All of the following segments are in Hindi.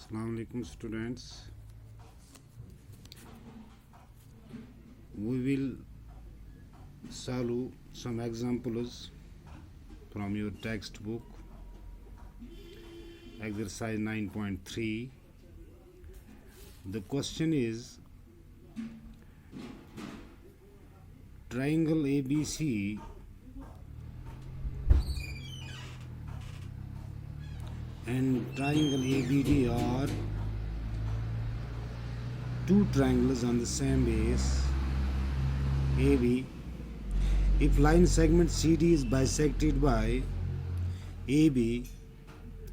Assalamu alaikum students. We will solve some examples from your textbook, exercise 9.3. The question is triangle ABC and triangle ABD are two triangles on the same base AB. If line segment CD is bisected by AB,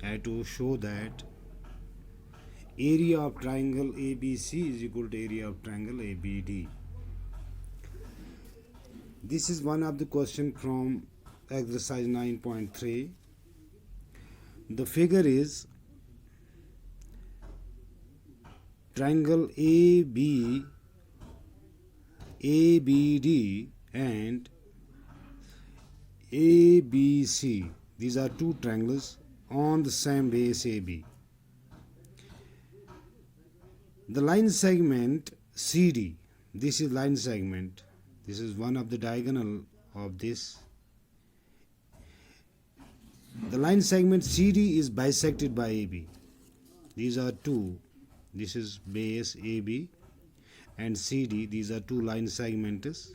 I have to show that area of triangle ABC is equal to area of triangle ABD. This is one of the question from exercise 9.3. The figure is triangle AB, ABD and ABC. These are two triangles on the same base AB. The line segment CD, this is line segment, this is one of the diagonal of this. The line segment CD is bisected by AB. These are two. This is base AB and CD. These are two line segments.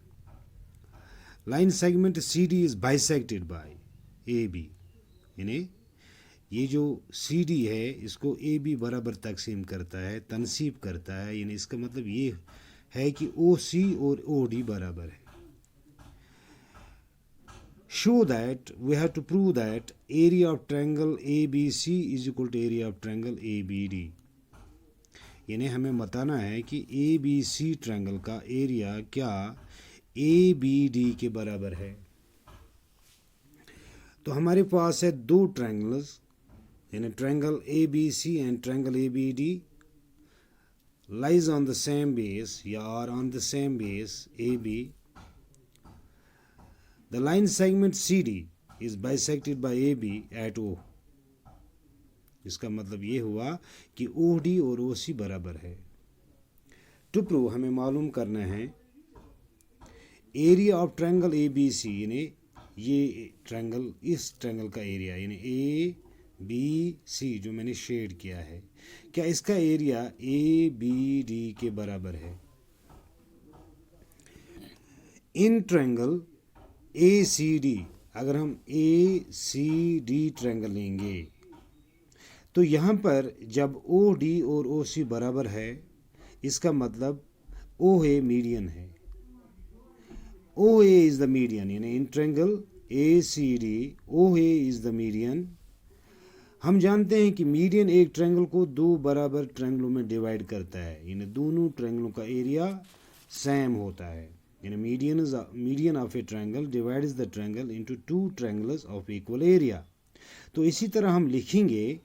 Line segment CD is bisected by AB. यानी ये जो CD है इसको AB बराबर तकसीम करता है, तनसीब करता है. यानी इसका मतलब ये है कि OC और OD बराबर है. Show that we have to prove that area of triangle ABC is equal to area of triangle ABD. यानी हमें बताना है कि ABC ट्रायंगल का एरिया क्या ABD के बराबर है. तो हमारे पास है दो ट्रायंगल्स यानी triangle ABC and triangle ABD lies on the same base या are on the same base AB. The line segment CD is bisected by AB at O. इसका मतलब ये हुआ कि OD और OC बराबर है. टू प्रूव हमें मालूम करना है एरिया ऑफ ट्रायंगल ABC यानी ये ट्रायंगल इस ट्रायंगल का एरिया यानी ABC जो मैंने शेड किया है क्या इसका एरिया ABD के बराबर है. इन ट्रायंगल ACD अगर हम ACD ट्रायंगल लेंगे तो यहाँ पर जब OD और OC बराबर है इसका मतलब OA मीडियन है. OA इज द मीडियन यानी in triangle ACD OA is the median. हम जानते हैं कि मीडियन एक ट्रायंगल को दो बराबर ट्रायंगलों में डिवाइड करता है यानी दोनों ट्रायंगलों का एरिया सेम होता है. यानी median of A triangle divides the triangle into two triangles of equal area. तो इसी तरह हम लिखेंगे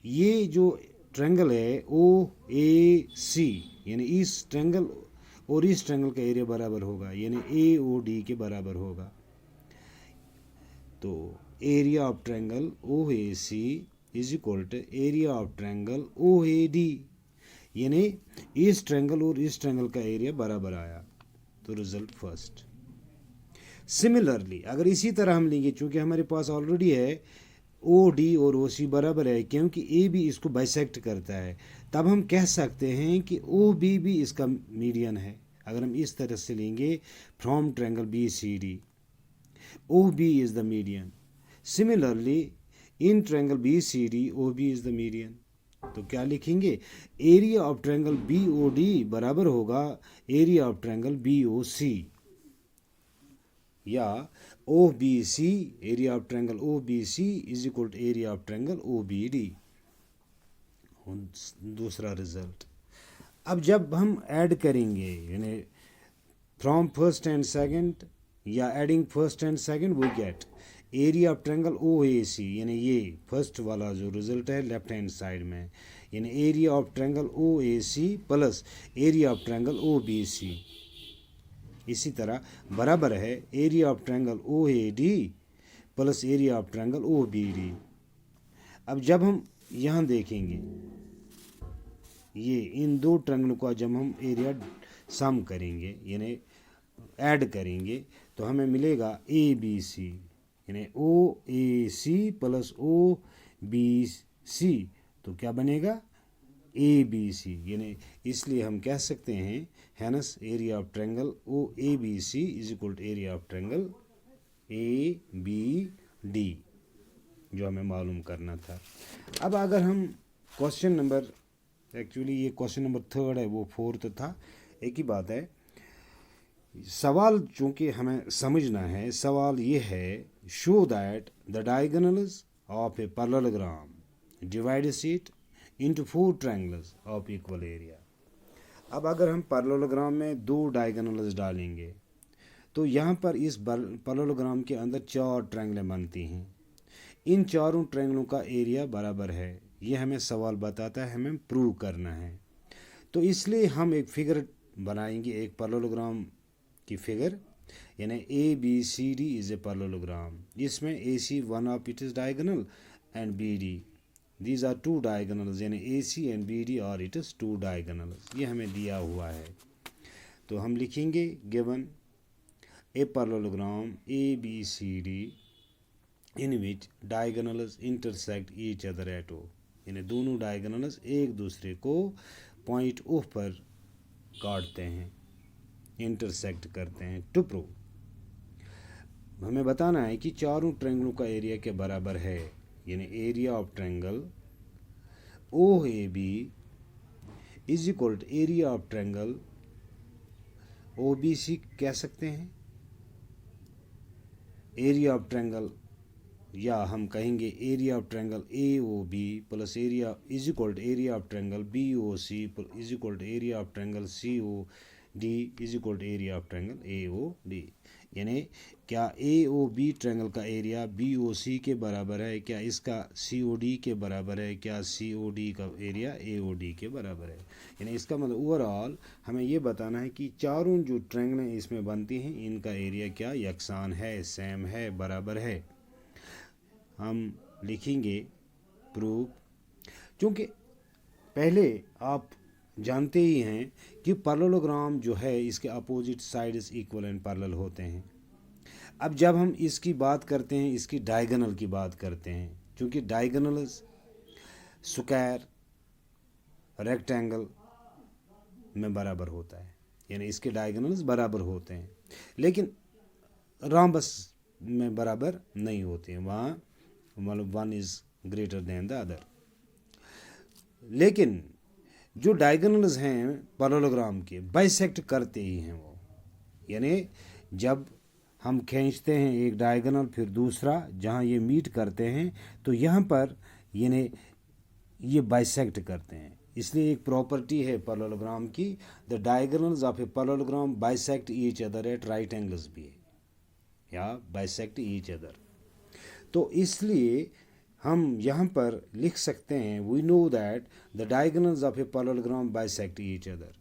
ये जो ट्रायंगल है OAC यानी इस ट्रायंगल और इस ट्रायंगल का एरिया बराबर होगा यानी AOD के बराबर होगा. तो area of triangle OAC is equal to area of triangle OAD यानी इस ट्रायंगल और इस ट्रायंगल का एरिया बराबर आया. तो रिजल्ट फर्स्ट. सिमिलरली अगर इसी तरह हम लेंगे चूंकि हमारे पास ऑलरेडी है OD और OC बराबर है क्योंकि AB इसको बाइसेक्ट करता है तब हम कह सकते हैं कि OB भी इसका मीडियन है. अगर हम इस तरह से लेंगे from triangle BCD OB is the median. Similarly in triangle BCD OB is the median. तो क्या लिखेंगे एरिया ऑफ ट्रायंगल BOD बराबर होगा एरिया ऑफ ट्रायंगल BOC या OBC area of triangle OBC is equal to area of triangle OBD. दूसरा रिजल्ट. अब जब हम ऐड करेंगे यानी फ्रॉम फर्स्ट एंड सेकंड या adding first and second we get area of triangle OAC यानी ये फर्स्ट वाला जो रिजल्ट है लेफ्ट हैंड साइड में यानी area of triangle OAC plus area of triangle OBC. इसी तरह बराबर है area of triangle OAD plus area of triangle OBD. अब जब हम यहाँ देखेंगे ये इन दो ट्रायंगलों का जब हम एरिया सम करेंगे यानी ऐड करेंगे तो हमें मिलेगा ए बी सी, यानी ओ ए सी प्लस ओ बी सी, तो क्या बनेगा ए बी सी, यानी इसलिए हम कह सकते हैं hence area of triangle O A B C is equal to area of triangle A B D, जो हमें मालूम करना था। अब अगर हम क्वेश्चन नंबर, एक्चुअली ये क्वेश्चन नंबर 3 है, वो 4 था, एक ही बात है। सवाल चूँकि हमें समझना है, सवाल ये है show that the diagonals of a parallelogram divides it into 4 triangles of equal area. अब अगर हम पैरेललोग्राम में 2 डायगोनल्स डालेंगे तो यहाँ पर इस पैरेललोग्राम के अंदर 4 ट्रायंगलें बनती हैं। इन चारों ट्रायंगलों का एरिया बराबर है, ये हमें सवाल बताता है, हमें प्रूव करना है। तो इसलिए हम एक फिगर बनाएंगे, एक पैरेललोग्राम की फिगर, यानी A B C D is a parallelogram. इसमें A C one of it is diagonal and B D these are 2 diagonals, यानी A C and B D और इट इज 2 डायगोनल्स, ये हमें दिया हुआ है। तो हम लिखेंगे given a parallelogram A B C D in which diagonals intersect each other at O, यानी दोनों डायगोनल्स एक दूसरे को पॉइंट ओ पर काटते हैं, इंटरसेक्ट करते हैं। टू प्रूव, हमें बताना है कि चारों ट्रायंगलों का एरिया के बराबर है, यानी area of triangle O A B is equal to area of triangle O B C कह सकते हैं। एरिया ऑफ ट्रायंगल, या हम कहेंगे area of triangle A O B plus area is equal to area of triangle B O C is equal to area of triangle C O D is equal to area of triangle A O D, यानी क्या ए ओ बी ट्रायंगल का एरिया बी ओ सी के बराबर है, क्या इसका सी ओ डी के बराबर है, क्या सी ओ डी का एरिया ए ओ डी के बराबर है। यानी इसका मतलब ओवरऑल हमें ये बताना है कि चारों जो ट्रायंगलें इसमें बनती हैं इनका एरिया क्या यकसान है, सेम है, बराबर है। हम लिखेंगे प्रूफ, क्योंकि पहले आप जानते ही हैं कि पैरेललोग्राम जो है इसके opposite sides equal and parallel होते हैं। अब जब हम इसकी बात करते हैं, इसकी डायगोनल की बात करते हैं, क्योंकि डायगोनल्स स्क्वायर रेक्टेंगल में बराबर होता है, यानी इसके डायगोनल्स बराबर होते हैं, लेकिन रोम्बस में बराबर नहीं होते हैं, वहाँ मतलब one is greater than the other. लेकिन जो डायगोनल्स हैं पैरेललोग्राम के बाइसेक्ट करते ही हैं वो, यानी जब हम खींचते हैं एक डायगोनल फिर दूसरा, जहाँ ये मीट करते हैं तो यहाँ पर यानी ये बाइसेक्ट करते हैं। इसलिए एक प्रॉपर्टी है पैरेललोग्राम की, the diagonals of a parallelogram bisect each other eight right angles भी है, या बाइसेक्ट ईच अदर। तो इसलिए हम यहाँ पर लिख सकते हैं we know that the diagonals of a parallelogram bisect each other,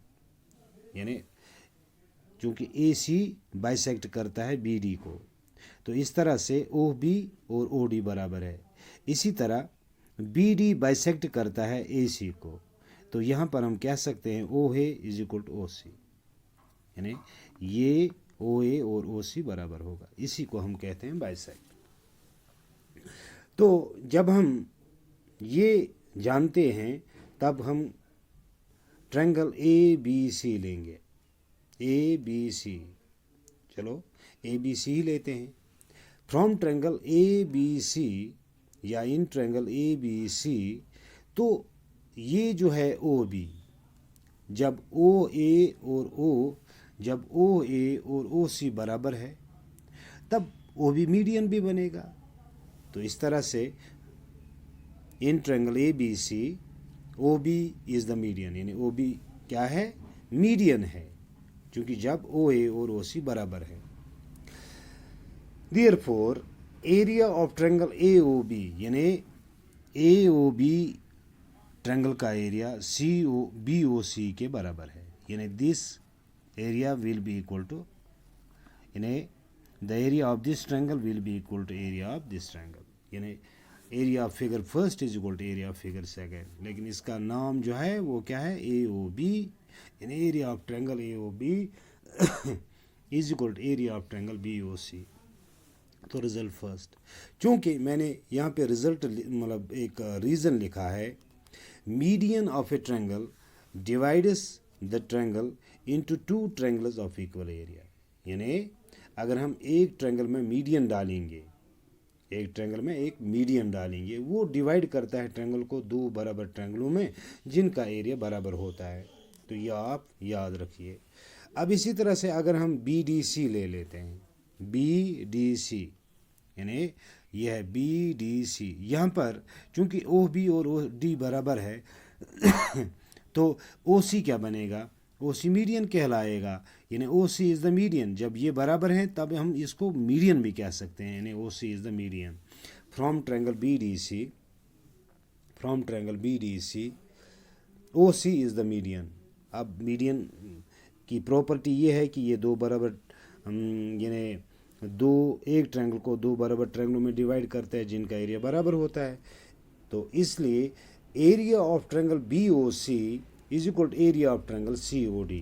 यानी क्योंकि ए सी बाइसेक्ट करता है बी डी को, तो इस तरह से ओ बी और ओ डी बराबर है। इसी तरह बी डी बाइसेक्ट करता है ए सी को, तो यहाँ पर हम कह सकते हैं ओ ए इज इक्वल टू ओ सी, यानी ये ओ ए और ओ सी बराबर होगा, इसी को हम कहते हैं बाइसेक्ट। तो जब हम ये जानते हैं तब हम ट्रायंगल ए बी सी लेंगे, ए बी सी, चलो ए बी सी ही लेते हैं। From triangle A B C या इन ट्रायंगल ए बी सी, तो ये जो है ओ बी, जब ओ ए और ओ, जब ओ ए और ओ सी बराबर है तब ओ बी मीडियन भी बनेगा। तो इस तरह से in triangle A B C O B is the median, यानी ओ बी क्या है मीडियन है, क्योंकि जब ओ ए और ओ सी बराबर है। Therefore area of triangle A O B, यानी ए ओ बी ट्रायंगल का area C O B O C के बराबर है, यानी this area will be equal to, यानी the area of this triangle will be equal to area of this triangle, यानी area of figure first is equal to area of figure second, लेकिन इसका नाम जो है वो क्या है, A O B, in area of triangle A O B is equal to area of triangle B O C. तो रिजल्ट फर्स्ट, चूंकि मैंने यहाँ पे रिजल्ट मतलब एक रीज़न लिखा है, median of A triangle divides the triangle into two triangles of equal area, यानी अगर हम एक ट्रायंगल में मीडियन डालेंगे, एक ट्रायंगल में एक मीडियन डालेंगे, वो डिवाइड करता है ट्रायंगल को दो बराबर ट्रायंगलों में जिनका एरिया बराबर होता है। तो यह आप याद रखिए। अब इसी तरह से अगर हम बी डी सी ले लेते हैं, बी डी सी यानी यह है बी डी सी, यहाँ पर चूंकि ओ बी और ओ डी बराबर है तो ओ सी क्या बनेगा, ओ सी मीडियन कहलाएगा, यानी O C is the median. जब ये बराबर है तब हम इसको मीडियन भी कह सकते हैं, यानी O C is the median from triangle B D C, from triangle B D C O C is the median. अब मीडियन की प्रॉपर्टी ये है कि ये दो बराबर यानी दो एक ट्रायंगल को दो बराबर ट्रायंगलों में डिवाइड करता है जिनका एरिया बराबर होता है। तो इसलिए area of triangle B O C is equal to area of triangle C O D,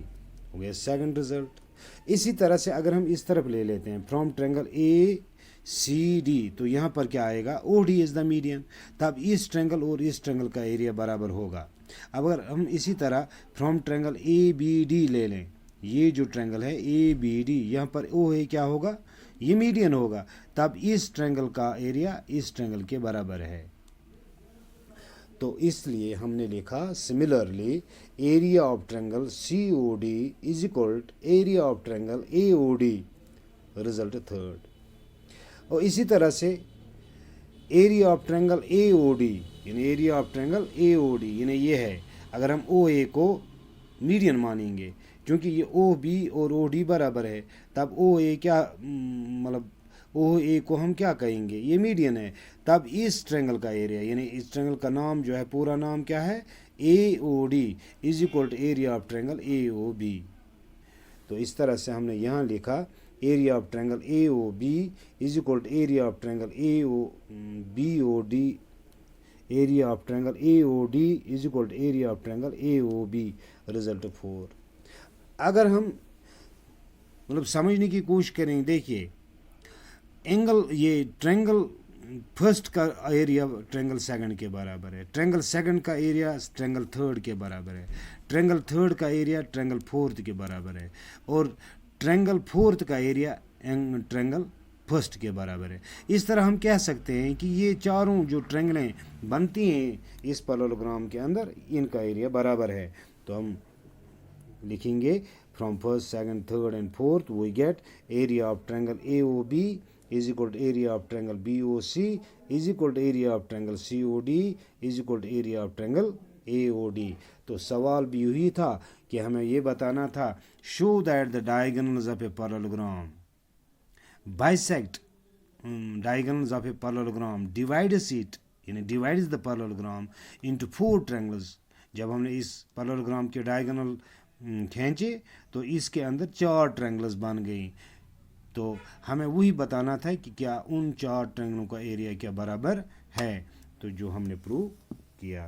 हो गया सेकंड रिजल्ट। इसी तरह से अगर हम इस तरफ ले लेते हैं from triangle A C D, तो यहाँ पर क्या आएगा, O D is the median, तब इस ट्रायंगल और इस ट्रायंगल का एरिया बराबर होगा। अब अगर हम इसी तरह from triangle A B D ले लें, ये जो ट्रायंगल है ए बी डी, यहाँ पर ओ ए क्या होगा, ये मीडियन होगा, तब इस ट्रायंगल का एरिया इस ट्रायंगल के बराबर है। तो इसलिए हमने लिखा similarly area of triangle C O D is equal to area of triangle A O D, result third. और इसी तरह से area of triangle A O D, यानी area of triangle A O D, यानी ये है अगर हम ओ ए को मीडियन मानेंगे, क्योंकि ये ओ बी और ओ डी बराबर है, तब ओ ए क्या मतलब ओ ए को हम क्या कहेंगे, ये मीडियन है, तब इस ट्रायंगल का एरिया, यानी इस ट्रायंगल का नाम जो है पूरा नाम क्या है, A O D is equal to area of triangle A O B. तो इस तरह से हमने यहाँ लिखा area of triangle A O B is equal to area of triangle A O B O D, area of triangle A O D is equal to area of triangle A O B, result 4। अगर हम मतलब समझने की कोशिश करें, देखिए एंगल, ये ट्रायंगल फर्स्ट का एरिया ट्रायंगल सेकंड के बराबर है, ट्रायंगल सेकंड का एरिया ट्रायंगल थर्ड के बराबर है, ट्रायंगल थर्ड का एरिया ट्रायंगल फोर्थ के बराबर है, और ट्रायंगल फोर्थ का एरिया ट्रायंगल फर्स्ट के बराबर है। इस तरह हम कह सकते हैं कि ये चारों जो ट्रायंगलें बनती हैं इस पैरेललोग्राम के अंदर, इनका एरिया बराबर है। तो हम लिखेंगे from first second third and fourth we get area of triangle A O B is equal to area of triangle BOC is equal to area of triangle COD is equal to area of triangle AOD। तो सवाल भी यही था कि हमें ये बताना था, show that the diagonals of a parallelogram bisect diagonals of a parallelogram divides it, यानी divides the parallelogram into 4 triangles। जब हमने इस पैरेललोग्राम के डायगोनल खींचे तो इसके अंदर 4 ट्रायंगल्स बन गई। तो हमें वही बताना था कि क्या उन 4 ट्रायंगलों का एरिया क्या बराबर है, तो जो हमने प्रूव किया।